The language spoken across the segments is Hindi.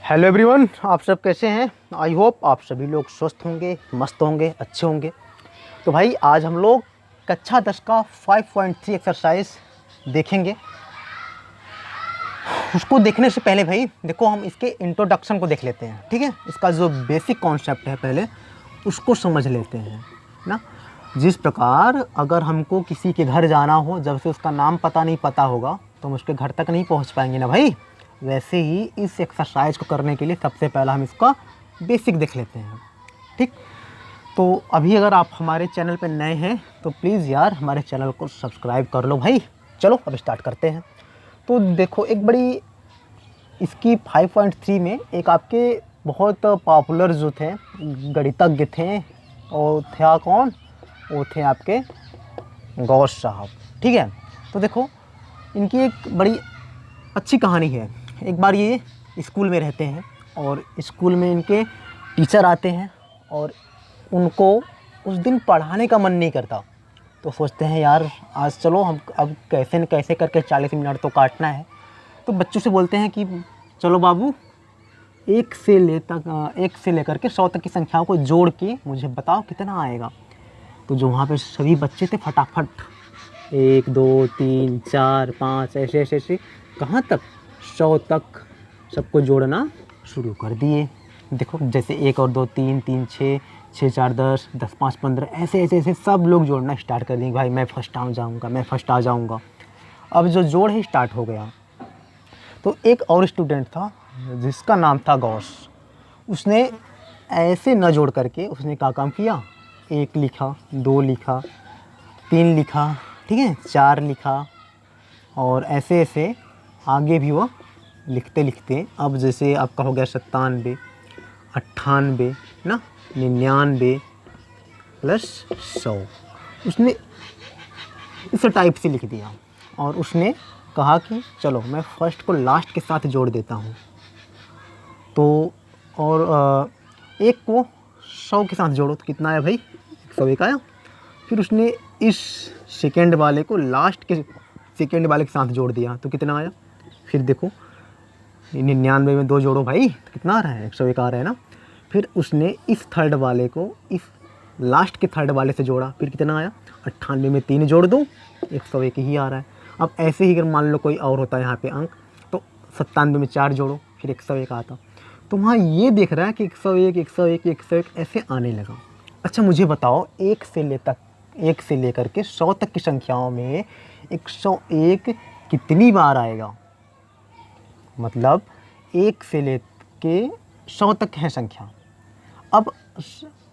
हेलो एवरीवन, आप सब कैसे हैं। आई होप आप सभी लोग स्वस्थ होंगे, मस्त होंगे, अच्छे होंगे। तो भाई आज हम लोग कक्षा 10 का 5.3 एक्सरसाइज देखेंगे। उसको देखने से पहले भाई देखो, हम इसके इंट्रोडक्शन को देख लेते हैं। ठीक है, इसका जो बेसिक कॉन्सेप्ट है पहले उसको समझ लेते हैं ना। जिस प्रकार अगर हमको किसी के घर जाना हो, जब से उसका नाम नहीं पता होगा तो हम उसके घर तक नहीं पहुंच पाएंगे ना भाई। वैसे ही इस एक्सरसाइज को करने के लिए सबसे पहला हम इसका बेसिक देख लेते हैं। ठीक, तो अभी अगर आप हमारे चैनल पर नए हैं तो प्लीज़ यार हमारे चैनल को सब्सक्राइब कर लो भाई। चलो अब स्टार्ट करते हैं। तो देखो, एक बड़ी इसकी 5.3 में एक आपके बहुत पॉपुलर जो थे गणितज्ञ थे, और थे कौन, वो थे आपके गौस साहब। ठीक है, तो देखो इनकी एक बड़ी अच्छी कहानी है। एक बार ये स्कूल में रहते हैं और स्कूल में इनके टीचर आते हैं और उनको उस दिन पढ़ाने का मन नहीं करता। तो सोचते हैं यार आज चलो हम अब कैसे न कैसे करके 40 मिनट तो काटना है। तो बच्चों से बोलते हैं कि चलो बाबू, एक से लेकर के 100 तक की संख्याओं को जोड़ के मुझे बताओ कितना आएगा। तो जो वहाँ पे सभी बच्चे थे फटाफट 1 2 3 4 5 ऐसे ऐसे ऐसे कहाँ तक 100 तक सबको जोड़ना शुरू कर दिए। देखो जैसे 1 और 2 3 3 6 6 4 10 10 5 15 ऐसे ऐसे ऐसे सब लोग जोड़ना स्टार्ट कर दिए। भाई मैं फर्स्ट आ जाऊँगा, मैं फर्स्ट आ जाऊँगा। अब जो जोड़ ही स्टार्ट हो गया तो एक और स्टूडेंट था जिसका नाम था गौस। उसने ऐसे न जोड़ करके उसने क्या काम किया, 1 लिखा, 2 लिखा, 3 लिखा, ठीक है, 4 लिखा, और ऐसे ऐसे आगे भी वो लिखते लिखते अब जैसे आपका हो गया 97, 98 ना, 99 प्लस 100 उसने इस टाइप से लिख दिया। और उसने कहा कि चलो मैं फर्स्ट को लास्ट के साथ जोड़ देता हूँ। तो और एक को 100 के साथ जोड़ो तो कितना आया भाई, 101 आया। फिर उसने इस सेकेंड वाले को लास्ट के सेकेंड वाले के साथ जोड़ दिया तो कितना आया। फिर देखो 99 में 2 जोड़ो भाई तो कितना आ रहा है, 101 आ रहा है ना। फिर उसने इस थर्ड वाले को इस लास्ट के थर्ड वाले से जोड़ा, फिर कितना आया, 98 में 3 जोड़ दो 101 ही आ रहा है। अब ऐसे ही अगर मान लो कोई और होता है यहाँ पे अंक, तो 97 में 4 जोड़ो फिर 101 आता। तो वहाँ ये देख रहा है कि 101 101 101 ऐसे आने लगा। अच्छा मुझे बताओ, 1 से लेकर के 100 तक की संख्याओं में 101 कितनी बार आएगा। मतलब 1 से लेके 100 तक है संख्या। अब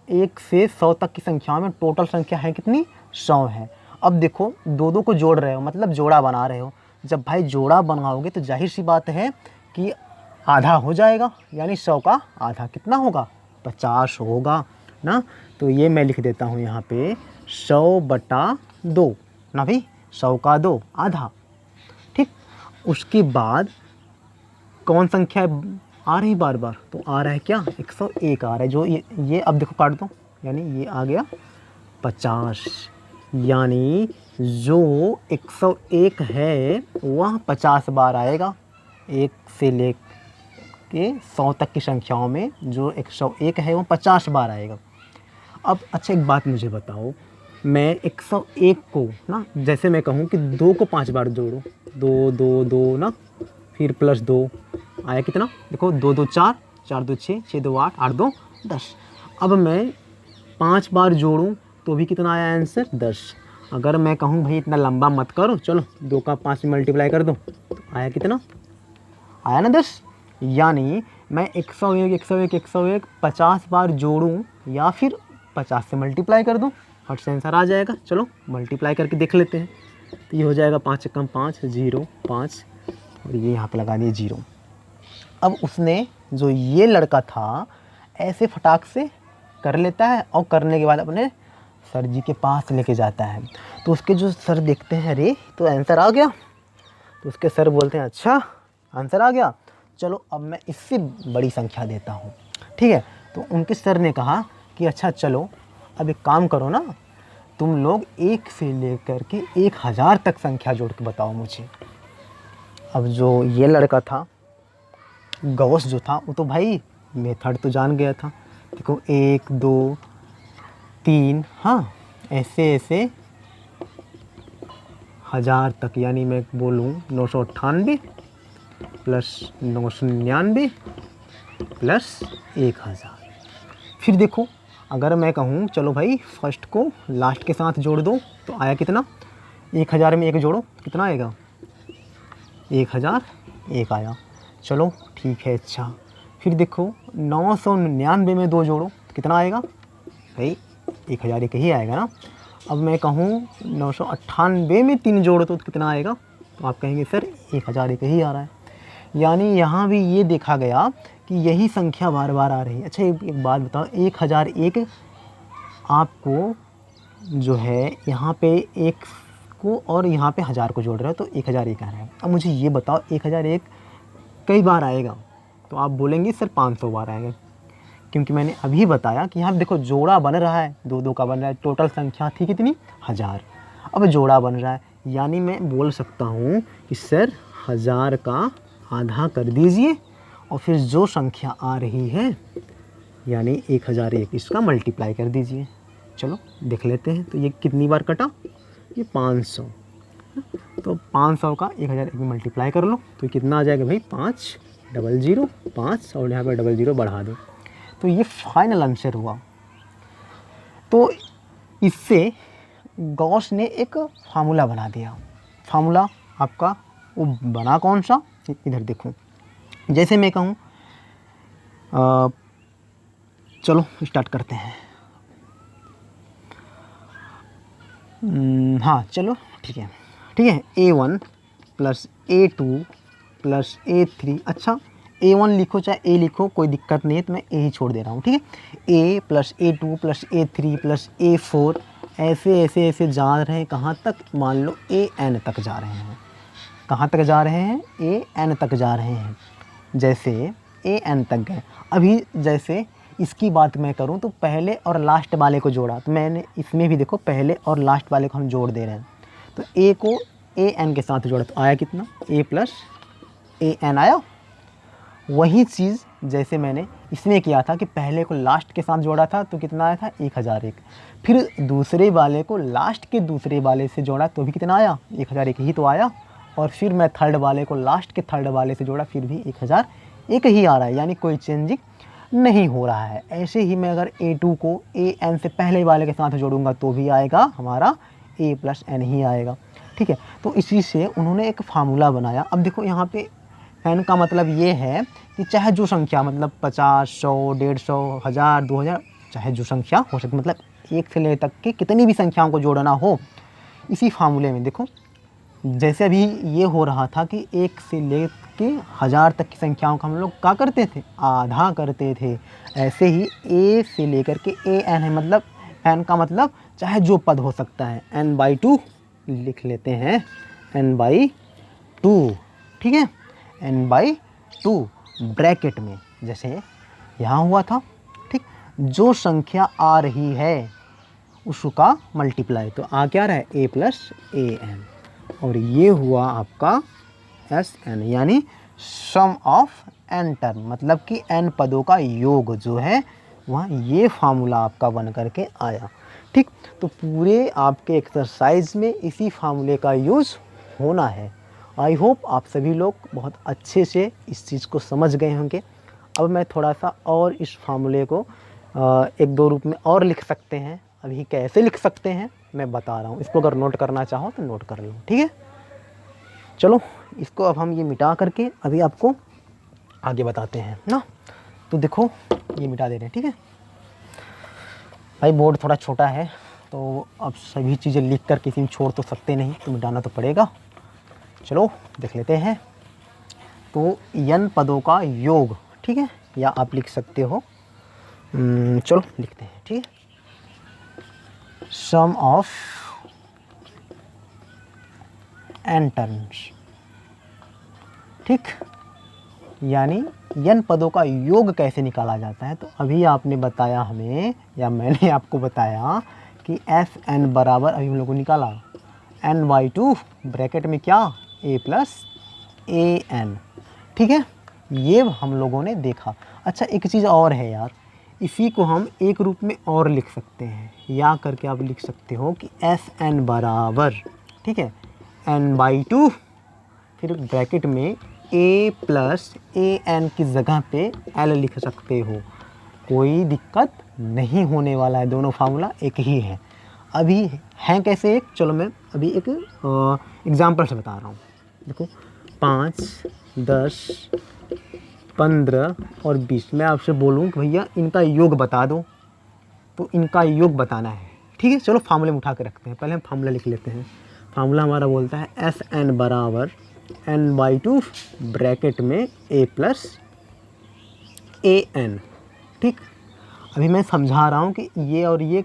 1 से 100 तक की संख्या में टोटल संख्या है कितनी, 100 है। अब देखो 2 को जोड़ रहे हो, मतलब जोड़ा बना रहे हो। जब भाई जोड़ा बनाओगे तो जाहिर सी बात है कि आधा हो जाएगा, यानी 100 का आधा कितना होगा, 50 होगा ना। तो ये मैं लिख देता हूँ यहाँ पे 100/2 ना भाई, 100 का 2 आधा। ठीक, उसके बाद कौन संख्या आ रही बार बार, तो आ रहा है क्या, 101 आ रहा है। जो ये अब देखो काट दो, यानी ये आ गया 50। यानी जो 101 है वह 50 बार आएगा। 1 से लेके 100 तक की संख्याओं में जो 101 है वो 50 बार आएगा। अब अच्छा एक बात मुझे बताओ, मैं 101 को ना, जैसे मैं कहूँ कि 2 को 5 बार जोड़ो, 2 2 2 ना, फिर प्लस 2 आया कितना, देखो 2 2 4, 4 2 6, 6 2 8, 8 2 10। अब मैं 5 बार जोड़ूं तो भी कितना आया आंसर, 10। अगर मैं कहूँ भाई इतना लंबा मत करो, चलो 2 का 5 में मल्टीप्लाई कर दो तो आया कितना, आया ना 10। यानी मैं 101 101 101 50 बार जोड़ूं या फिर 50 से मल्टीप्लाई कर दूं, फट से आंसर आ जाएगा। चलो मल्टीप्लाई करके देख लेते हैं। तो ये हो जाएगा 5 कम 5 0 5, और ये यहाँ पे लगा दिए 0। अब उसने, जो ये लड़का था, ऐसे फटाक से कर लेता है और करने के बाद अपने सर जी के पास लेके जाता है। तो उसके जो सर देखते हैं, अरे तो आंसर आ गया। तो उसके सर बोलते हैं अच्छा आंसर आ गया, चलो अब मैं इससे बड़ी संख्या देता हूँ। ठीक है, तो उनके सर ने कहा कि अच्छा चलो अब एक काम करो ना, तुम लोग 1 से लेकर के 1000 तक संख्या जोड़ के बताओ मुझे। अब जो ये लड़का था गॉस जो था वो तो भाई मेथड तो जान गया था। देखो 1 2 3, हाँ ऐसे ऐसे 1000 तक, यानी मैं बोलूँ 998 प्लस 999 प्लस 1000। फिर देखो अगर मैं कहूँ चलो भाई फर्स्ट को लास्ट के साथ जोड़ दो तो आया कितना, 1000 में 1 जोड़ो कितना आएगा, 1001 आया। चलो ठीक है अच्छा। फिर देखो 999 में 2 जोड़ो तो कितना आएगा भाई, 1001 ही आएगा ना। अब मैं कहूँ 998 में 3 जोड़ो तो कितना आएगा, तो आप कहेंगे सर 1001 ही आ रहा है। यानी यहाँ भी ये देखा गया कि यही संख्या बार बार आ रही है। अच्छा एक बात बताओ, 1001 आपको जो है यहाँ पे 1 को और यहाँ पे 1000 को जोड़ रहा है तो 1001 आ रहा है। अब मुझे ये बताओ 1001 कई बार आएगा, तो आप बोलेंगे सर 500 बार आएगा, क्योंकि मैंने अभी बताया कि यहाँ देखो जोड़ा बन रहा है, 2 का बन रहा है, टोटल संख्या थी कितनी 1000, अब जोड़ा बन रहा है। यानी मैं बोल सकता हूँ कि सर 1000 का आधा कर दीजिए और फिर जो संख्या आ रही है यानी 1001 इसका मल्टीप्लाई कर दीजिए। चलो देख लेते हैं, तो ये कितनी बार कटा, ये 500, तो 500 का 1001 में मल्टीप्लाई कर लो तो कितना आ जाएगा भाई 500 5 और यहाँ पर 00 बढ़ा दो, तो ये फाइनल आंसर हुआ। तो इससे गॉस ने एक फार्मूला बना दिया। फार्मूला आपका वो बना कौन सा, इधर देखो, जैसे मैं कहूँ चलो स्टार्ट करते हैं। हाँ चलो ठीक है A1 plus A2 plus A3, अच्छा A1 लिखो चाहे A लिखो कोई दिक्कत नहीं है, तो मैं A ही छोड़ दे रहा हूँ, ठीक है। A plus A2 plus A3 plus A4, ऐसे ऐसे ऐसे जा रहे हैं कहाँ तक, मान लो AN तक जा रहे हैं। कहाँ तक जा रहे हैं, AN तक जा रहे हैं। जैसे AN तक गए, अभी जैसे इसकी बात मैं करूं तो पहले और लास्ट वाले को जोड़ा, तो मैंने इसमें भी देखो पहले और लास्ट वाले को हम जोड़ दे रहे हैं, तो A को AN के साथ जोड़ा तो आया कितना, A प्लस AN आया। वही चीज़ जैसे मैंने इसमें किया था कि पहले को लास्ट के साथ जोड़ा था तो कितना आया था 1001, फिर दूसरे वाले को लास्ट के दूसरे वाले से जोड़ा तो भी कितना आया 1001 ही तो आया, और फिर मैं थर्ड वाले को लास्ट के थर्ड वाले से जोड़ा फिर भी 1001 ही आ रहा है, यानी कोई चेंजिंग नहीं हो रहा है। ऐसे ही मैं अगर A2 को AN से पहले वाले के साथ जोड़ूंगा तो भी आएगा हमारा A प्लस N ही आएगा, ठीक है। तो इसी से उन्होंने एक फार्मूला बनाया। अब देखो यहाँ पे N का मतलब ये है कि चाहे जो संख्या, मतलब 50 100 150 1000 2000, चाहे जो संख्या हो सके, मतलब 1 से ले तक के कितनी भी संख्याओं को जोड़ना हो, इसी फार्मूले में देखो जैसे अभी ये हो रहा था कि 1 से ले के 1000 तक की संख्याओं का हम लोग क्या करते थे, आधा करते थे। ऐसे ही A से लेकर के AN है, मतलब N का मतलब चाहे जो पद हो सकता है, N/2 लिख लेते हैं, N/2, ठीक है, N/2 ब्रैकेट में, जैसे यहाँ हुआ था, ठीक। जो संख्या आ रही है उसका मल्टीप्लाई, तो आ क्या रहा है A प्लस AN, और ये हुआ आपका SN, यानी सम ऑफ N टर्म, मतलब कि N पदों का योग जो है वहाँ ये फार्मूला आपका बन करके आया, ठीक। तो पूरे आपके एक्सरसाइज में इसी फार्मूले का यूज़ होना है। आई होप आप सभी लोग बहुत अच्छे से इस चीज़ को समझ गए होंगे। अब मैं थोड़ा सा और इस फार्मूले को 1-2 रूप में और लिख सकते हैं। अभी कैसे लिख सकते हैं मैं बता रहा हूँ, इसको अगर नोट करना चाहो तो नोट कर लो, ठीक है। चलो इसको अब हम ये मिटा करके अभी आपको आगे बताते हैं ना। तो देखो ये मिटा दे रहे हैं, ठीक है भाई, बोर्ड थोड़ा छोटा है तो अब सभी चीज़ें लिख कर किसी में छोड़ तो सकते नहीं, तो मिटाना तो पड़ेगा। चलो देख लेते हैं। तो N पदों का योग, ठीक है, या आप लिख सकते हो, चलो लिखते हैं, ठीक है। सम ऑफ N टर्म्स, ठीक, यानी N पदों का योग कैसे निकाला जाता है। तो अभी आपने बताया हमें, या मैंने आपको बताया कि FN बराबर, अभी हम लोग को निकाला N/2 ब्रैकेट में क्या A प्लस AN, ठीक है। ये हम लोगों ने देखा। अच्छा एक चीज़ और है यार, इसी को हम एक रूप में और लिख सकते हैं, या करके आप लिख सकते हो कि एस एन बराबर, ठीक है, n/2, फिर ब्रैकेट में a प्लस ए एन की जगह पे l लिख सकते हो। कोई दिक्कत नहीं होने वाला है, दोनों फार्मूला एक ही है। अभी हैं कैसे एक, चलो मैं अभी एक एग्जांपल से बता रहा हूँ। देखो 5, 10, 15 और 20, मैं आपसे बोलूँ कि भैया इनका योग बता दो, तो इनका योग बताना है। ठीक है, चलो फार्मूले में उठा के रखते हैं। पहले हम फार्मूला लिख लेते हैं। फार्मूला हमारा बोलता है एस एन बराबर n/2 ब्रैकेट में a प्लस ए एन। ठीक, अभी मैं समझा रहा हूँ कि ये और ये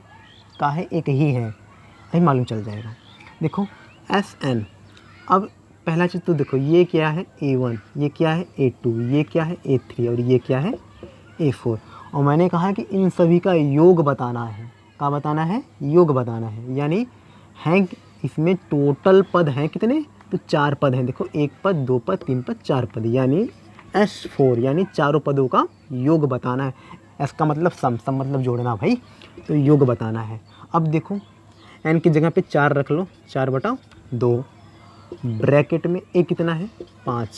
काहे एक ही है, नहीं मालूम चल जाएगा। देखो एस एन, अब पहला चीज़ तो देखो ये क्या है A1, ये क्या है A2, ये क्या है A3 और ये क्या है A4। और मैंने कहा कि इन सभी का योग बताना है। क्या बताना है? योग बताना है। यानी हैं इसमें टोटल पद हैं कितने? तो 4 पद हैं। देखो 1 पद, 2 पद, 3 पद, 4 पद, यानी S4, यानी चारों पदों का योग बताना है। S का मतलब सम मतलब जोड़ना भाई, तो योग बताना है। अब देखो n की जगह पे 4 रख लो, 4/2, ब्रैकेट में a कितना है 5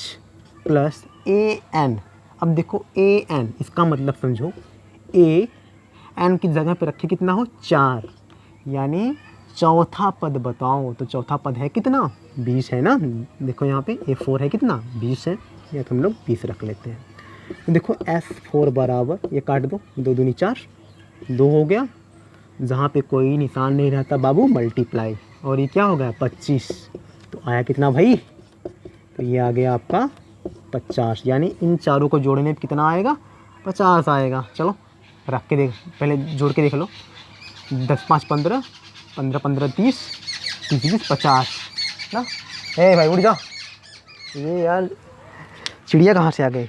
प्लस ए एन। अब देखो ए एन, इसका मतलब समझो ए एन की जगह पे रखे कितना हो 4, यानी चौथा पद बताओ। तो चौथा पद है कितना? 20 है ना। देखो यहाँ पे A4 है कितना? 20 है, या तो हम लोग 20 रख लेते हैं। तो देखो S4 बराबर, ये काट दो, 2 दूनी 4, 2 हो गया, जहाँ पे कोई निशान नहीं रहता बाबू मल्टीप्लाई, और ये क्या हो गया 25। तो आया कितना भाई? तो ये आ गया आपका 50, यानी इन चारों को जोड़ने पे कितना आएगा? 50 आएगा। चलो रख के देख, पहले जोड़ के देख लो। 10 5 15, 15 15 30, 30 30 50 ना। ए भाई उठ जा, ये यार चिड़िया कहाँ से आ गई?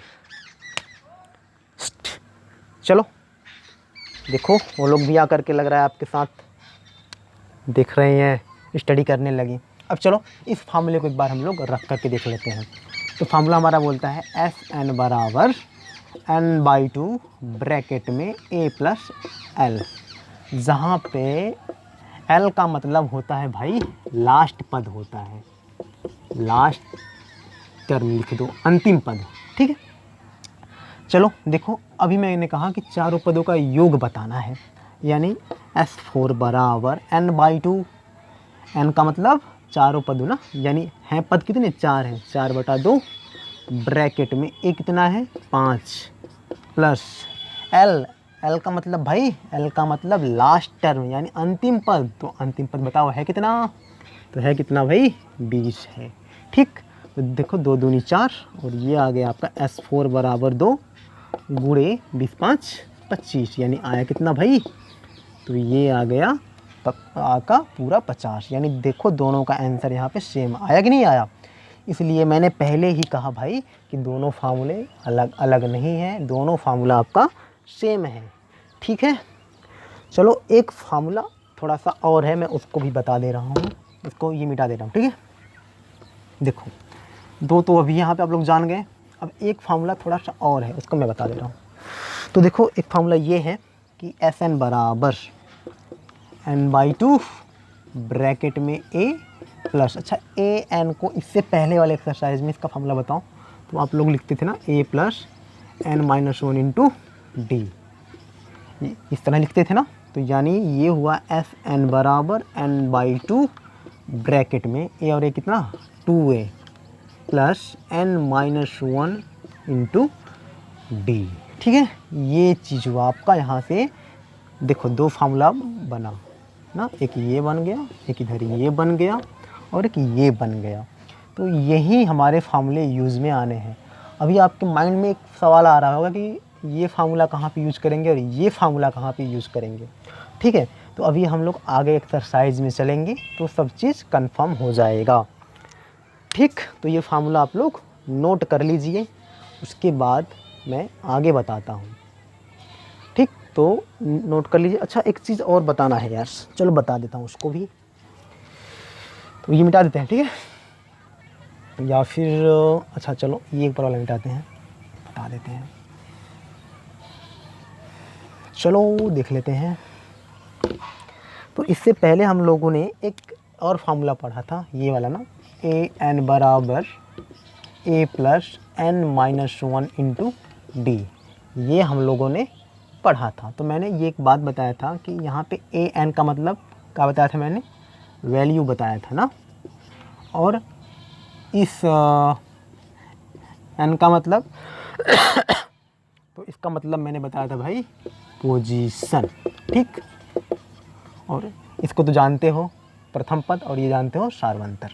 चलो देखो वो लोग भी आकर के लग रहा है आपके साथ देख रहे हैं, स्टडी करने लगी। अब चलो इस फार्मूले को एक बार हम लोग रख करके देख लेते हैं। तो फार्मूला हमारा बोलता है एस एन बराबर n/2 ब्रैकेट में a प्लस एल, जहाँ पे एल का मतलब होता है भाई लास्ट पद होता है, लास्ट टर्म लिख दो, अंतिम पद। ठीक है, चलो देखो अभी मैंने कहा कि चारों पदों का योग बताना है, यानी S4 बराबर n/2, n का मतलब चारों पदों ना, यानी हैं पद कितने? 4 हैं, 4/2, ब्रैकेट में a कितना है 5 प्लस l, l का मतलब भाई, l का मतलब लास्ट टर्म यानी अंतिम पद। तो अंतिम पद बताओ है कितना? तो है कितना भाई? 20 है। ठीक, तो देखो 2 दूनी 4, और ये आ गया आपका S4 बराबर 2 गुणे 20 5 25, यानी आया कितना भाई? तो ये आ गया का पूरा 50। यानी देखो दोनों का आंसर यहाँ पे सेम आया कि नहीं आया? इसलिए मैंने पहले ही कहा भाई कि दोनों फार्मूले अलग अलग नहीं हैं, दोनों फार्मूला आपका सेम है। ठीक है, चलो एक फार्मूला थोड़ा सा और है, मैं उसको भी बता दे रहा हूँ। इसको ये मिटा दे रहा हूँ। ठीक है, देखो 2 तो अभी यहाँ पे आप लोग जान गए। अब एक फार्मूला थोड़ा सा और है, उसको मैं बता दे रहा हूँ। तो देखो एक फार्मूला ये है कि एस एन बराबर n/2 ब्रैकेट में a प्लस, अच्छा ए एन को इससे पहले वाले एक्सरसाइज में इसका फार्मूला बताओ, तो आप लोग लिखते थे ना a plus n-1 into D, इस तरह लिखते थे ना। तो यानी ये हुआ एस एन बराबर n/2 ब्रैकेट में a और a कितना 2a plus n-1 into D. ठीक है, ये चीज़ हुआ आपका। यहाँ से देखो 2 फार्मूला बना ना, एक ये बन गया, एक इधर ये बन गया, और एक ये बन गया। तो यही हमारे फार्मूले यूज़ में आने हैं। अभी आपके माइंड में एक सवाल आ रहा होगा कि ये फार्मूला कहाँ पे यूज़ करेंगे और ये फार्मूला कहाँ पे यूज़ करेंगे। ठीक है, तो अभी हम लोग आगे एक्सरसाइज में चलेंगे तो सब चीज़ कंफर्म हो जाएगा। ठीक, तो ये फार्मूला आप लोग नोट कर लीजिए, उसके बाद मैं आगे बताता हूँ। ठीक, तो नोट कर लीजिए। अच्छा एक चीज़ और बताना है यार, चलो बता देता हूँ उसको भी। तो ये मिटा देते हैं, ठीक है, या फिर अच्छा चलो ये ऊपर वाला मिटाते हैं। बता देते हैं। चलो देख लेते हैं। तो इससे पहले हम लोगों ने एक और फार्मूला पढ़ा था, ये वाला ना, ए एन बराबर A plus N minus 1 into D, ये हम लोगों ने पढ़ा था। तो मैंने ये एक बात बताया था कि यहाँ पे ए एन का मतलब क्या बताया था मैंने, वैल्यू बताया था ना, और इस एन का मतलब तो इसका मतलब मैंने बताया था भाई पोजीशन, ठीक। और इसको तो जानते हो प्रथम पद, और ये जानते हो सार्वंतर।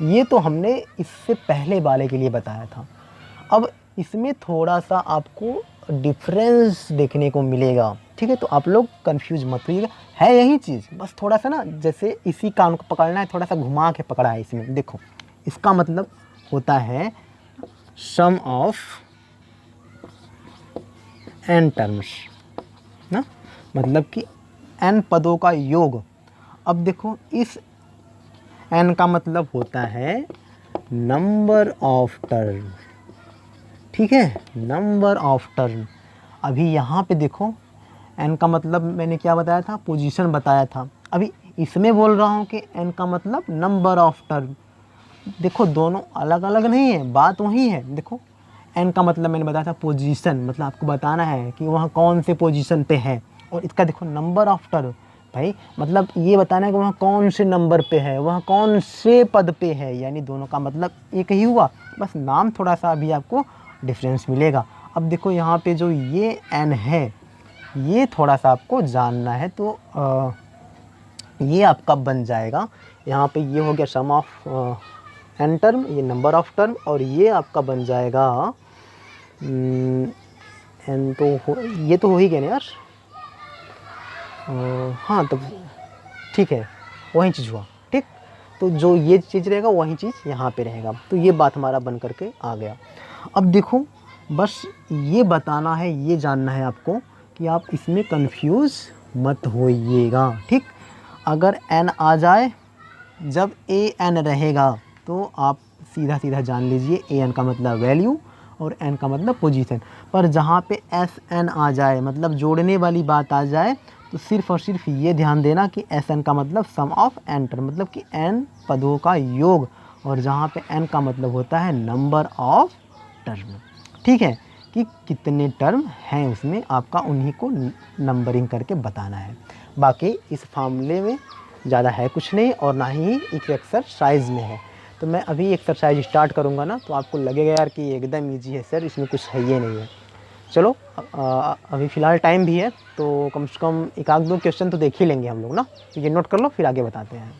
ये तो हमने इससे पहले वाले के लिए बताया था। अब इसमें थोड़ा सा आपको डिफरेंस देखने को मिलेगा, ठीक है। तो आप लोग कंफ्यूज मत होइएगा, है यही चीज़, बस थोड़ा सा ना जैसे इसी कान को पकड़ना है, थोड़ा सा घुमा के पकड़ा है इसमें। देखो इसका मतलब होता है सम ऑफ एन टर्म्स ना, मतलब कि एन पदों का योग। अब देखो इस एन का मतलब होता है नंबर ऑफ टर्म, ठीक है, नंबर ऑफ टर्म। अभी यहाँ पे देखो एन का मतलब मैंने क्या बताया था, पोजीशन बताया था। अभी इसमें बोल रहा हूँ कि एन का मतलब नंबर ऑफ टर्म। देखो दोनों अलग अलग नहीं है, बात वही है। देखो एन का मतलब मैंने बताया था पोजीशन, मतलब आपको बताना है कि वहाँ कौन से पोजीशन पे है, और इसका देखो नंबर ऑफ टर्म भाई, मतलब ये बताना है कि वहाँ कौन से नंबर पे है, वहाँ कौन से पद पे है, यानी दोनों का मतलब एक ही हुआ, बस नाम थोड़ा सा अभी आपको डिफरेंस मिलेगा। अब देखो यहाँ पे जो ये एन है, ये थोड़ा सा आपको जानना है। तो ये आपका बन जाएगा, यहाँ पे ये हो गया सम ऑफ एन टर्म, ये नंबर ऑफ टर्म, और ये आपका बन जाएगा एन तो ये तो हो ही गया ना यार। हाँ तो ठीक है, वही चीज़ हुआ, ठीक। तो जो ये चीज़ रहेगा वही चीज़ यहाँ पे रहेगा। तो ये बात हमारा बन करके आ गया। अब देखो बस ये बताना है, ये जानना है आपको कि आप इसमें कंफ्यूज मत होइएगा, ठीक। अगर एन आ जाए, जब ए एन रहेगा तो आप सीधा सीधा जान लीजिए ए एन का मतलब वैल्यू और एन का मतलब पोजीशन। पर जहाँ पे एस एन आ जाए, मतलब जोड़ने वाली बात आ जाए, तो सिर्फ़ और सिर्फ ये ध्यान देना कि एस एन का मतलब सम ऑफ एन टर्म, मतलब कि एन पदों का योग, और जहाँ पे एन का मतलब होता है नंबर ऑफ टर्म, ठीक है, कि कितने टर्म हैं उसमें, आपका उन्हीं को नंबरिंग करके बताना है। बाकी इस फार्मूले में ज़्यादा है कुछ नहीं, और ना ही एक एक्सरसाइज में है। तो मैं अभी एक्सरसाइज स्टार्ट करूँगा ना, तो आपको लगेगा यार कि एकदम ईजी है सर, इसमें कुछ है ही नहीं है। चलो अभी फ़िलहाल टाइम भी है, तो कम से कम एक आध दो क्वेश्चन तो देख ही लेंगे हम लोग ना। तो ये नोट कर लो, फिर आगे बताते हैं।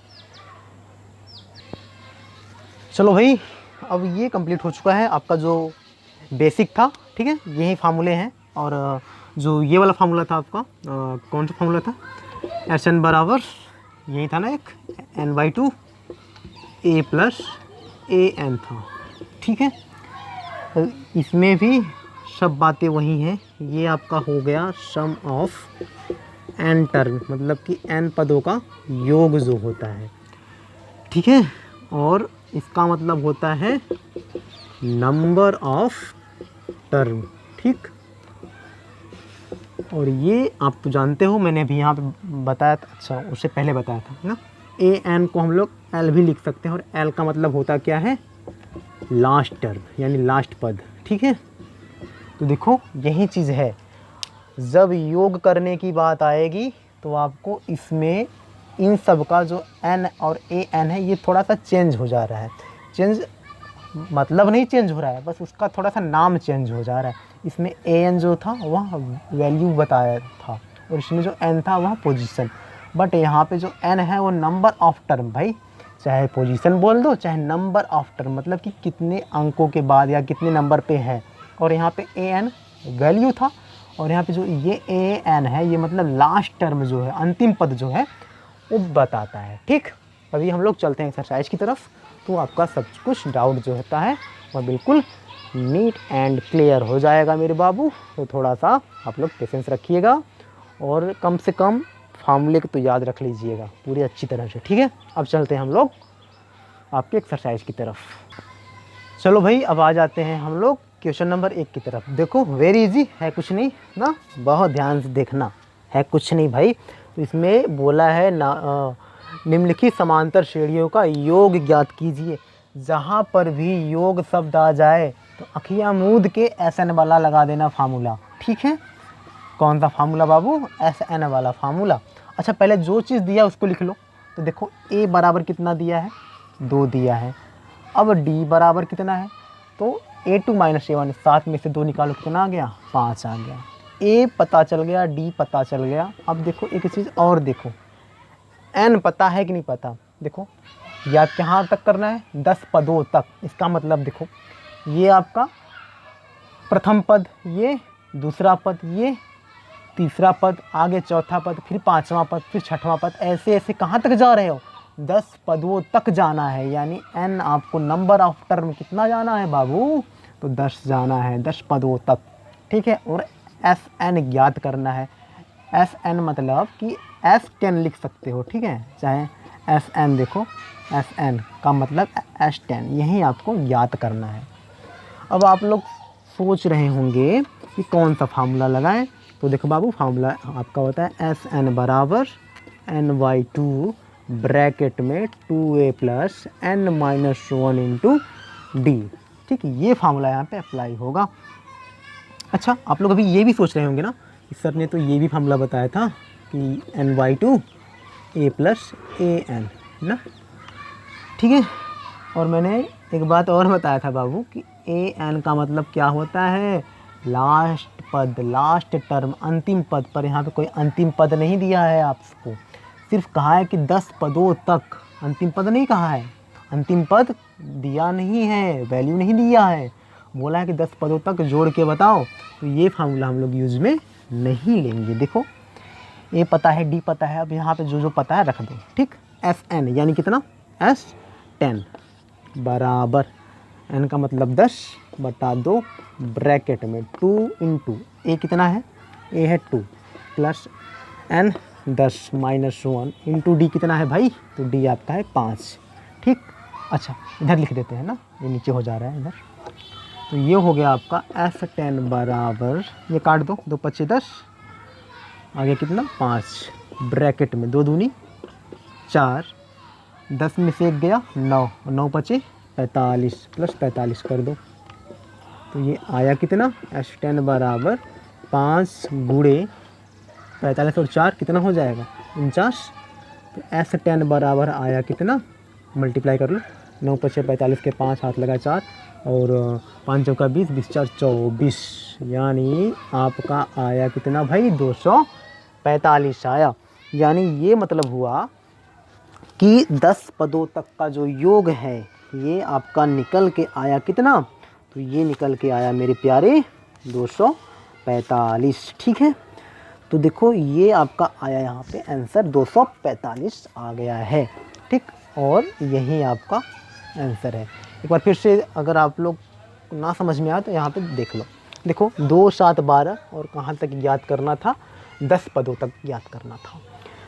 चलो भाई, अब ये कंप्लीट हो चुका है आपका जो बेसिक था, ठीक है, यही फार्मूले हैं। और जो ये वाला फार्मूला था आपका, कौन सा फार्मूला था, एस एन बराबर यही था ना, एक n/2 a plus A N था, ठीक है। इसमें भी सब बातें वही हैं। ये आपका हो गया सम ऑफ एन टर्म, मतलब कि एन पदों का योग जो होता है, ठीक है। और इसका मतलब होता है नंबर ऑफ टर्म, ठीक। और ये आप तो जानते हो, मैंने अभी यहाँ पे बताया था, अच्छा उससे पहले बताया था ना, ए एन को हम लोग एल भी लिख सकते हैं, और एल का मतलब होता क्या है, लास्ट टर्म, यानी लास्ट पद, ठीक है। तो देखो यही चीज़ है, जब योग करने की बात आएगी तो आपको इसमें इन सब का जो एन और ए एन है, ये थोड़ा सा चेंज हो जा रहा है। चेंज मतलब नहीं चेंज हो रहा है, बस उसका थोड़ा सा नाम चेंज हो जा रहा है। इसमें ए एन जो था वह वैल्यू बताया था, और इसमें जो एन था वह पोजीशन। बट यहाँ पे जो एन है वो नंबर ऑफ टर्म, भाई चाहे पोजीशन बोल दो चाहे नंबर ऑफ टर्म, मतलब कि कितने अंकों के बाद या कितने नंबर पे है। और यहाँ पे ए एन वैल्यू था, और यहाँ पे जो ये ए एन है ये मतलब लास्ट टर्म जो है, अंतिम पद जो है वो बताता है, ठीक। अभी हम लोग चलते हैं एक्सरसाइज की तरफ, तो आपका सब कुछ डाउट जो होता है वह बिल्कुल नीट एंड क्लियर हो जाएगा मेरे बाबू। तो थोड़ा सा आप लोग पेशेंस रखिएगा, और कम से कम फार्मूले को तो याद रख लीजिएगा पूरी अच्छी तरह से, ठीक है। अब चलते हैं हम लोग आपके एक्सरसाइज की तरफ। चलो भाई, अब आ जाते हैं हम लोग क्वेश्चन नंबर 1 की तरफ। देखो वेरी इजी है, कुछ नहीं ना, बहुत ध्यान से देखना है, कुछ नहीं भाई। तो इसमें बोला है ना निम्नलिखित समांतर श्रेणियों का योग ज्ञात कीजिए। जहाँ पर भी योग शब्द आ जाए तो अखियाँ मूंद के SN वाला लगा देना फार्मूला, ठीक है। कौन सा फार्मूला बाबू? SN वाला फार्मूला। अच्छा पहले जो चीज़ दिया उसको लिख लो। तो देखो A बराबर कितना दिया है? 2 दिया है। अब D बराबर कितना है? तो A2 - A1, 7 में से 2 निकालो, कितना आ गया? 5 आ गया। A पता चल गया, D पता चल गया। अब देखो एक चीज़ और देखो, N पता है कि नहीं पता? देखो या कहाँ तक करना है? 10 पदों तक। इसका मतलब देखो ये आपका प्रथम पद, ये दूसरा पद, ये तीसरा पद, आगे चौथा पद, फिर पांचवा पद, फिर छठवां पद, ऐसे ऐसे कहाँ तक जा रहे हो? 10 पदों तक जाना है। यानी N आपको नंबर ऑफ टर्म कितना जाना है बाबू? तो 10 जाना है, 10 पदों तक, ठीक है। और SN ज्ञात करना है। SN मतलब कि S10 लिख सकते हो, ठीक है, चाहे SN देखो, SN का मतलब S10, यही आपको ज्ञात करना है। अब आप लोग सोच रहे होंगे कि कौन सा फार्मूला लगाएं। तो देखो बाबू फार्मूला आपका होता है SN बराबर N/2 ब्रैकेट में 2A + N-1 इंटू D, ठीक है। ये फार्मूला यहाँ पे अप्लाई होगा। अच्छा आप लोग अभी ये भी सोच रहे होंगे ना कि सर ने तो ये भी फार्मूला बताया था कि N/2 A + AN ना, ठीक है। और मैंने एक बात और बताया था बाबू कि AN का मतलब क्या होता है? लास्ट पद, लास्ट टर्म, अंतिम पद। पर यहाँ पे कोई अंतिम पद नहीं दिया है आपको, सिर्फ कहा है कि 10 पदों तक, अंतिम पद नहीं कहा है, अंतिम पद दिया नहीं है, वैल्यू नहीं दिया है, बोला है कि 10 पदों तक जोड़ के बताओ। तो ये फार्मूला हम लोग यूज़ में नहीं लेंगे। देखो A पता है, D पता है, अब यहाँ पे जो जो पता है रख दो, ठीक। SN यानी कितना? S10 बराबर N का मतलब 10/2 ब्रैकेट में 2 इंटू A कितना है? A है 2 प्लस N 10 - 1 इंटू D कितना है भाई? तो D आपका है 5, ठीक। अच्छा इधर लिख देते हैं ना, ये नीचे हो जा रहा है इधर। तो ये हो गया आपका S10 बराबर, ये काट दो, 2 × 5 = 10, आगे कितना? 5 ब्रैकेट में 2 दूनी 4, 10 में से 1 गया 9, 9 × 5 = 45 प्लस 45 कर दो। तो ये आया कितना? S10 बराबर 5 × 45 और 4 कितना हो जाएगा? 49। तो S10 बराबर आया कितना? मल्टीप्लाई कर लो, 9 × 5 = 45 के 5 हाथ लगा 4 और 5 × 4 = 20, 20 × 4 = 24, यानी आपका आया कितना भाई? 245 आया। यानी ये मतलब हुआ कि 10 पदों तक का जो योग है ये आपका निकल के आया कितना? तो ये निकल के आया मेरे प्यारे 245, ठीक है। तो देखो ये आपका आया यहाँ पे आंसर 245 आ गया है, ठीक। और यही आपका आंसर है। एक बार फिर से अगर आप लोग ना समझ में आए तो यहाँ पे देख लो। देखो 2, 7, 12 और कहाँ तक ज्ञात करना था? 10 पदों तक ज्ञात करना था।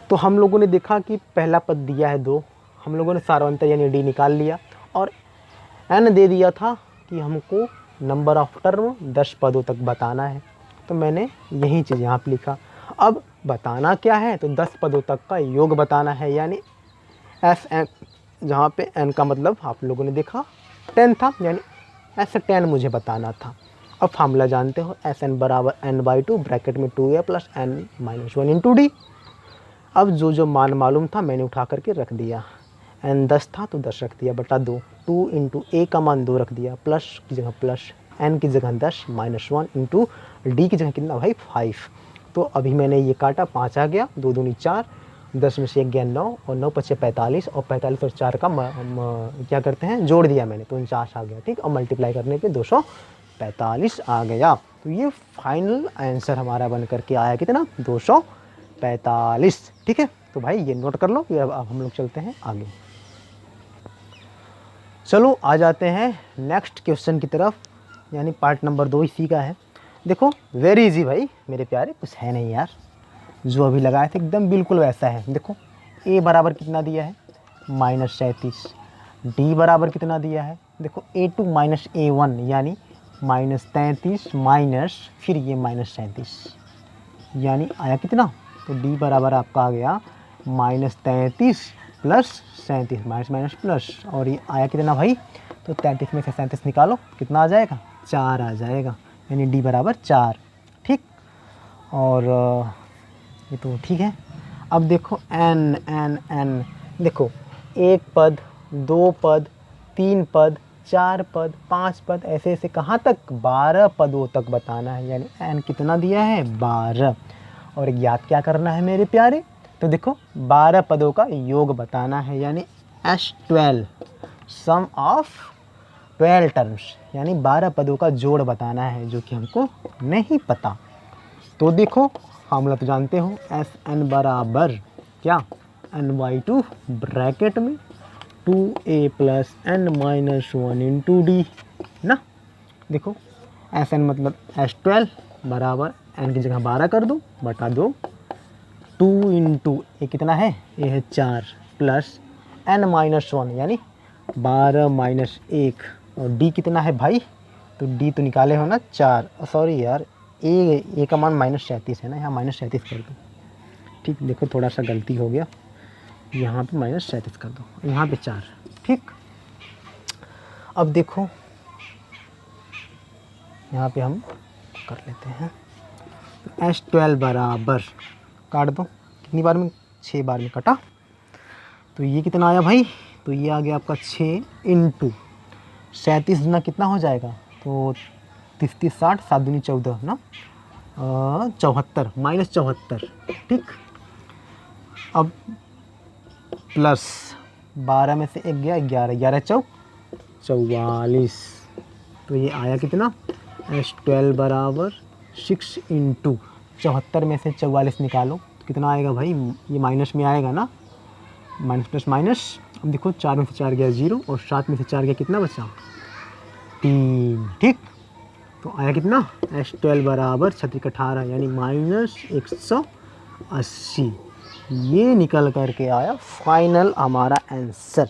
तो हम लोगों ने देखा कि पहला पद दिया है 2, हम लोगों ने सारवंतर यानी D निकाल लिया और N दे दिया था कि हमको नंबर ऑफ टर्म 10 पदों तक बताना है। तो मैंने यही चीज़ यहाँ पे लिखा। अब बताना क्या है? तो 10 पदों तक का योग बताना है, यानी SN, जहाँ पे N का मतलब आप लोगों ने देखा 10 था, यानी S10 मुझे बताना था। अब फार्मूला जानते हो, SN बराबर N/2 ब्रैकेट में 2A + N-1 इंटू D। अब जो जो मान मालूम था मैंने उठा करके रख दिया। N 10 था तो 10 रख दिया बटा 2, 2 इंटू A का मान 2 रख दिया, प्लस की जगह प्लस, N की जगह 10 -1 इंटू D की जगह कितना भाई? 5। तो अभी मैंने ये काटा, 5 आ गया, 2 दूनी 4, 10 में से 1 गया 9 और 9 × 5 = 45 और 45 और 4 का क्या करते हैं? जोड़ दिया मैंने, तो 49 आ गया, ठीक। और मल्टीप्लाई करने पे 245 आ गया। तो ये फाइनल आंसर हमारा बन करके आया कितना? 245, ठीक है। तो भाई ये नोट कर लो। फिर अब हम लोग चलते हैं आगे। चलो आ जाते हैं नेक्स्ट क्वेश्चन की तरफ, यानी पार्ट नंबर 2 इसी का है। देखो वेरी इजी भाई मेरे प्यारे, कुछ है नहीं यार, जो अभी लगाए थे एकदम बिल्कुल वैसा है। देखो A बराबर कितना दिया है? -37। D बराबर कितना दिया है? देखो A2 - A1 यानी -33 माइनस फिर ये -37, यानी आया कितना? तो d बराबर आपका आ गया -33 प्लस 37, माइनस माइनस प्लस, और ये आया कितना भाई? तो 33 में से 37 निकालो, कितना आ जाएगा? 4 आ जाएगा, यानी d बराबर 4। ठीक, और ये तो ठीक है। अब देखो n n n, देखो एक पद, दो पद, तीन पद, चार पद, पांच पद, ऐसे ऐसे कहाँ तक? 12 पदों तक बताना है, यानी n कितना दिया है? 12। और ज्ञात क्या करना है मेरे प्यारे? तो देखो 12 पदों का योग बताना है, यानी S12, सम ऑफ 12 टर्म्स, यानी 12 पदों का जोड़ बताना है, जो कि हमको नहीं पता। तो देखो फार्मूला तो जानते हो, Sn बराबर क्या? n/2 ब्रैकेट में 2a plus n minus 1 into D ना। देखो Sn मतलब S12 बराबर n की जगह 12 कर दो बटा 2, 2 इंटू ए कितना है? ये है 4 प्लस n माइनस 1 यानी 12 माइनस 1, और d कितना है भाई? तो d तो निकाले हो ना 4, सॉरी यार, ए का मान -37 है ना, यहाँ -37 कर दो। ठीक, देखो थोड़ा सा गलती हो गया, यहाँ पे -37 कर दो, यहाँ पे 4। ठीक, अब देखो यहाँ पे हम कर लेते हैं, तो S12 बराबर काट दो, कितनी बार में? 6 बार में कटा, तो ये कितना आया भाई? तो ये आ गया आपका 6 इंटू 37 गुना कितना हो जाएगा? तो 30 30 60, 7 दूनी 14 ना, 74 -74। ठीक, अब प्लस 12 में से 1 गया 11, 11 चौक 44, तो ये आया कितना? S12 बराबर 6 इंटू 74 में से 44 निकालो, तो कितना आएगा भाई? ये माइनस में आएगा ना, माइनस प्लस माइनस। अब देखो 4 में से 4 गया 0, और 7 में से 4 गया कितना बचा? 3। ठीक, तो आया कितना? S12 बराबर 36 18, यानी -180। ये निकल करके आया फाइनल हमारा आंसर।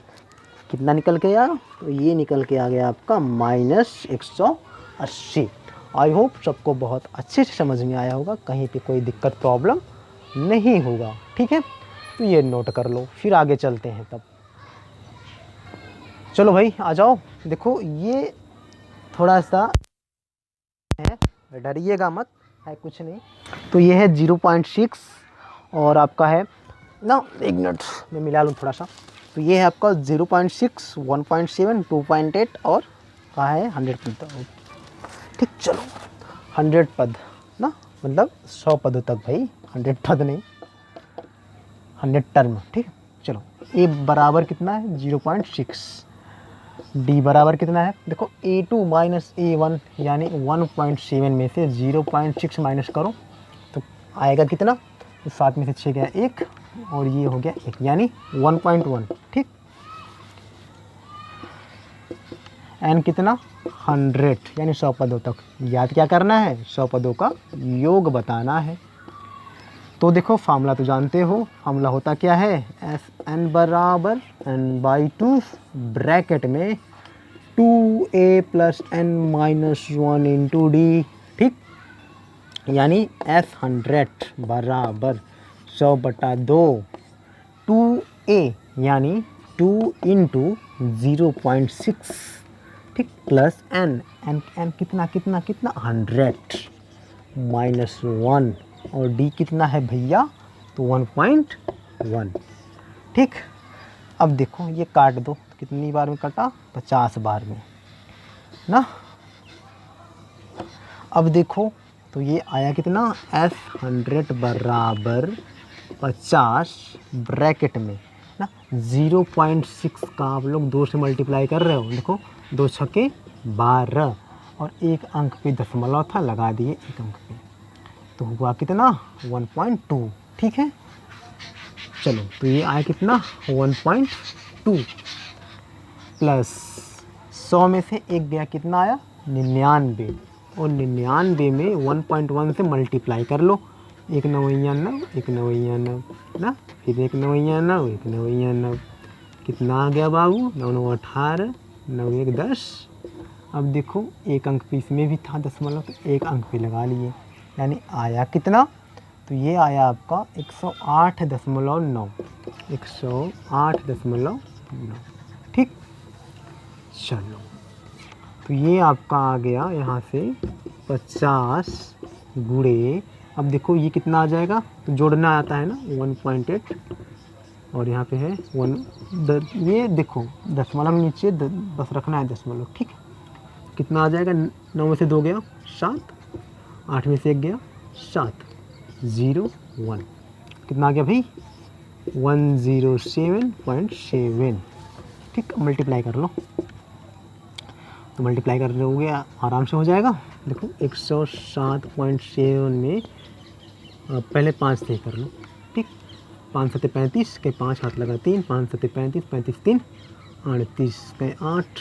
कितना निकल के आया? तो ये निकल के आ गया आपका -180। आई होप सबको बहुत अच्छे से समझ में आया होगा, कहीं पे कोई दिक्कत प्रॉब्लम नहीं होगा। ठीक है, तो ये नोट कर लो, फिर आगे चलते हैं तब। चलो भाई आ जाओ, देखो ये थोड़ा सा है, डरिएगा मत, है कुछ नहीं। तो ये है 0.6, और आपका है ना, एक मिनट मैं मिला लूँ थोड़ा सा। तो ये है आपका 0.6, 1.7, 2.8 और कहाँ है 100 पद। ठीक, चलो 100 पद ना, मतलब 100 पदों तक भाई, 100 पद नहीं, 100 टर्म। ठीक, चलो ए बराबर कितना है? 0.6। डी बराबर कितना है? देखो A2 माइनस A1, यानी 1.7 में से 0.6 माइनस करो तो आएगा कितना? तो 7 में से 6 गया 1, और ये हो गया 1, यानी 1.1। ठीक, एन कितना? 100, यानी 100 पदों तक। याद क्या करना है? 100 पदों का योग बताना है। तो देखो फार्मूला तो जानते हो, फार्मूला होता क्या है? Sn बराबर n/2 ब्रैकेट में 2a plus n minus 1 into D. ठीक, यानी S100 बराबर 100 बटा 2, 2a यानी 2 इंटू 0.6। ठीक, प्लस n कितना कितना कितना? 100 माइनस 1, और d कितना है भैया? तो 1.1। ठीक, अब देखो ये काट दो, तो कितनी बार में कटा? 50 बार में ना। अब देखो तो ये आया कितना? S100 बराबर 50 ब्रैकेट में ना 0.6 का आप लोग 2 से मल्टीप्लाई कर रहे हो। देखो 2 छक्के 12, और एक अंक पे दशमलव था, लगा दिए एक अंक पे, तो हुआ कितना? 1.2। ठीक है, चलो तो ये आया कितना? 1.2 प्लस 100 में से 1 गया, कितना आया? 99, और 99 में 1.1 से मल्टीप्लाई कर लो, 1 9 9, 1 9 9 ना, फिर 1 9 9, 1 9 9, कितना आ गया बाबू? 9 9 18, 9 1 10, अब देखो एक अंक पे इसमें भी था दशमलव, तो एक अंक पे लगा लिए, यानी आया कितना, तो ये आया आपका 108.9, 108.9। ठीक, चलो तो ये आपका आ गया यहाँ से 50 गुणे, अब देखो ये कितना आ जाएगा, तो जोड़ना आता है ना 1.8, और यहाँ पे है 1, ये देखो दशमलव नीचे बस रखना है दशमलव। ठीक, कितना आ जाएगा, 9 में से 2 गया 7, 8 में से 1 गया 7, 0 1, कितना आ गया भाई 107.7। ठीक, मल्टीप्लाई कर लो, तो मल्टीप्लाई कर लोगे आराम से हो जाएगा। देखो 107.7 में पहले 5 से कर लो। ठीक, 5 7 35 के 5 हाथ लगा 3, 5 7 35, 35 3 38 के 8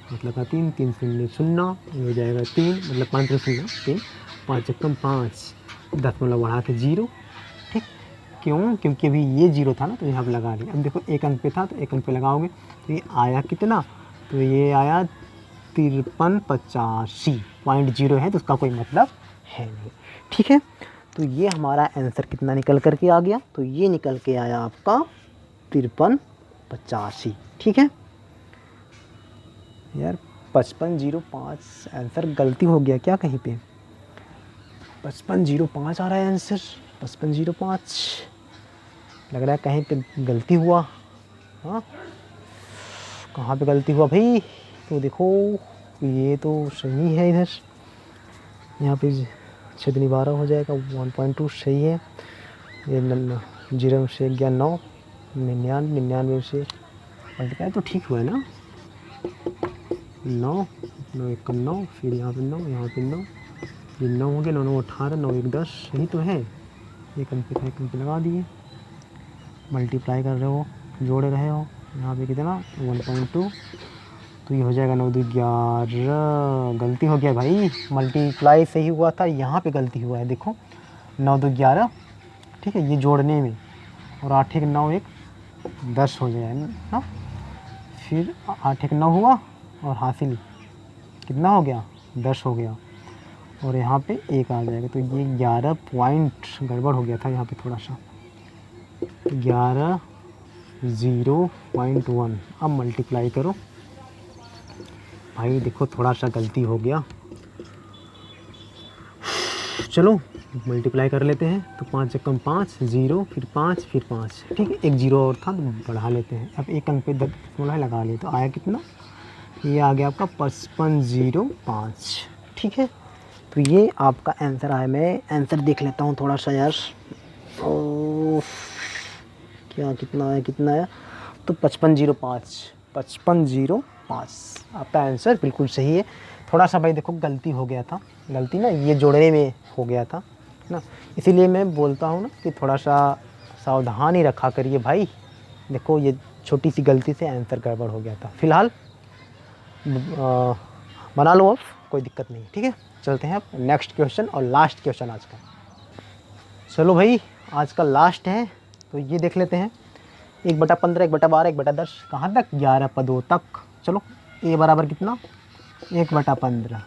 हाथ लगा 3, 3 0 0, ये हो जाएगा 3, मतलब 5 0 3, 5 कम 5, दशमलव बढ़ा के 0। ठीक, क्यों, क्योंकि अभी ये 0 था ना, तो यहाँ पे लगा लिया। अब देखो एक अंक पे था, तो एक अंक पे लगाओगे, तो ये आया कितना, तो ये आया 5385.0 है, तो उसका कोई मतलब है नहीं। ठीक है, तो ये हमारा आंसर कितना निकल कर के आ गया, तो ये निकल के आया आपका 5385। ठीक है यार, 5505 आंसर गलती हो गया क्या कहीं पे, 5505 आ रहा है आंसर, 5505 लग रहा है कहीं पे गलती हुआ। हाँ, कहाँ पे गलती हुआ भाई, तो देखो ये तो सही है, इधर यहाँ पे 6 दूनी 12 हो जाएगा, 1.2 सही है। ये 0 से 11 9, 99, 99 से मल्टीप्लाई तो ठीक हुआ है ना, 9 9 1 9, फिर यहाँ पे 9, यहाँ पे 9, ये 9 हो गया, 9 9 18, 9 1 10, यही तो है। एक अंक पे लगा दिए, मल्टीप्लाई कर रहे हो, जोड़ रहे हो, यहाँ पे कितना 1.2, तो ये हो जाएगा 9 2 11, गलती हो गया भाई, मल्टीप्लाई सही हुआ था, यहाँ पे गलती हुआ है। देखो 9 2 11, ठीक है, ये जोड़ने में, और 8 1 9 1 10 हो जाएगा ना, फिर 8 1 9 हुआ, और हासिल कितना हो गया 10 हो गया, और यहाँ पे 1 आ जाएगा, तो ये 11 पॉइंट गड़बड़ हो गया था यहाँ पे थोड़ा सा, 11.0.1। अब मल्टीप्लाई करो भाई, देखो थोड़ा सा गलती हो गया, चलो मल्टीप्लाई कर लेते हैं, तो 5 कम 5 0, फिर 5 फिर 5, ठीक है, एक 0 और था तो बढ़ा लेते हैं। अब एक अंक पे 10 लगा लिए, तो आया कितना, ये आ गया आपका 5505। ठीक है, तो ये आपका आंसर आया। मैं आंसर देख लेता हूँ थोड़ा सा यार, ओ क्या कितना आया, तो 5505 आपका आंसर बिल्कुल सही है। थोड़ा सा भाई देखो गलती हो गया था, गलती ना ये जोड़ने में हो गया था ना, इसीलिए मैं बोलता हूँ ना कि थोड़ा सा सावधानी रखा करिए भाई। देखो ये छोटी सी गलती से आंसर गड़बड़ हो गया था। फ़िलहाल बना लो, अब कोई दिक्कत नहीं। ठीक है, चलते हैं अब नेक्स्ट क्वेश्चन और लास्ट क्वेश्चन आज का। चलो भाई आज का लास्ट है, तो ये देख लेते हैं। 1/15, 1/12, 1/10, कहाँ तक 11 पदों तक। चलो a बराबर कितना 1/15,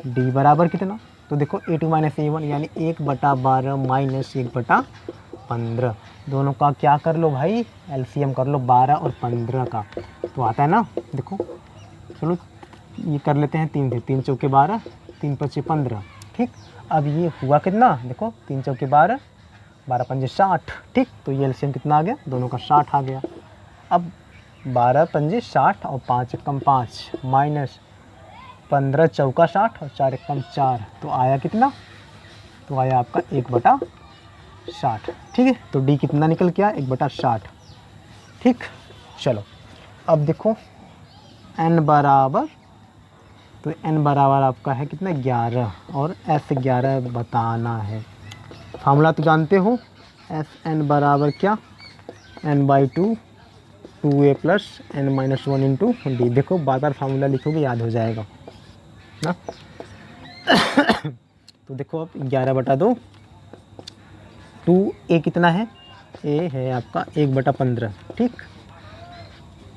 d बराबर कितना, तो देखो a2 - a1 यानी 1/12 माइनस 1/15। दोनों का क्या कर लो भाई, एलसीएम कर लो 12 और 15 का, तो आता है ना। देखो चलो ये कर लेते हैं 3 से, 3 चौके 12, 3 5 15। ठीक, अब ये हुआ कितना, देखो 3 चौके 12, 12 पंजे 60। ठीक, तो ये एलसीएम कितना आ गया, दोनों का 60 आ गया। अब 12 पंजे 60 और 5 कम 5 माइनस 15 चौका 60 और 4 कम 4, तो आया कितना, तो आया आपका 1/60। ठीक है, तो डी कितना निकल के आया 1/60। ठीक, चलो अब देखो n बराबर, तो n बराबर आपका है कितना 11, और s 11 बताना है। फार्मूला तो जानते हो, एस एन बराबर क्या, n/2 2a + n - 1 × d। देखो बार बार फार्मूला लिखोगे याद हो जाएगा ना। तो देखो अब 11/2, 2a कितना है, a है आपका 1/15, ठीक,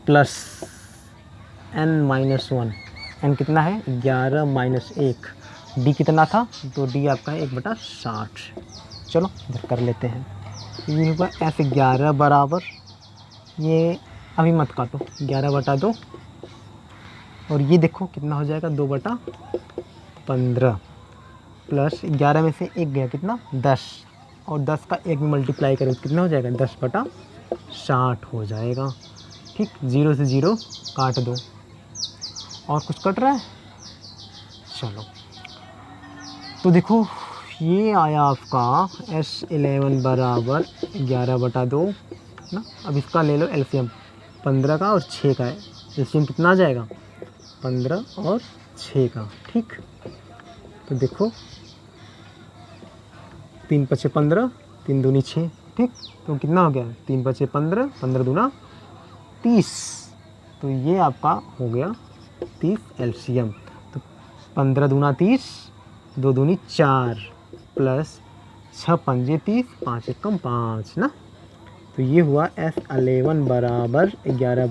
प्लस n - 1 एन कितना है 11 माइनस 1, डी कितना था, तो डी आपका है 1/60। चलो इधर कर लेते हैं। ये होगा S11 बराबर, ये अभी मत काटो, 11/2, और ये देखो कितना हो जाएगा 2/15 प्लस 11 में से 1 गया कितना 10, और 10 का 1 में मल्टीप्लाई करें तो कितना हो जाएगा 10/60 हो जाएगा। ठीक, 0 से 0 काट दो। और कुछ कट रहा है? चलो तो देखो ये आया आपका S11 बराबर 11/2 ना। अब इसका ले लो एलसीएम, 15 का और 6 का है, एलसीएम कितना आ जाएगा 15 और 6 का। ठीक, तो देखो 3 × 5 = 15, 3 दूनी 6। ठीक, तो कितना हो गया 3 × 5 = 15, 15 दूना 30, तो ये आपका हो गया 30 एलसीएम। तो 15 दूना 30, 2 दूनी 4 प्लस 6 × 5 = 30, 5 × 1 = 5 ना। तो ये हुआ S11 बराबर 11/2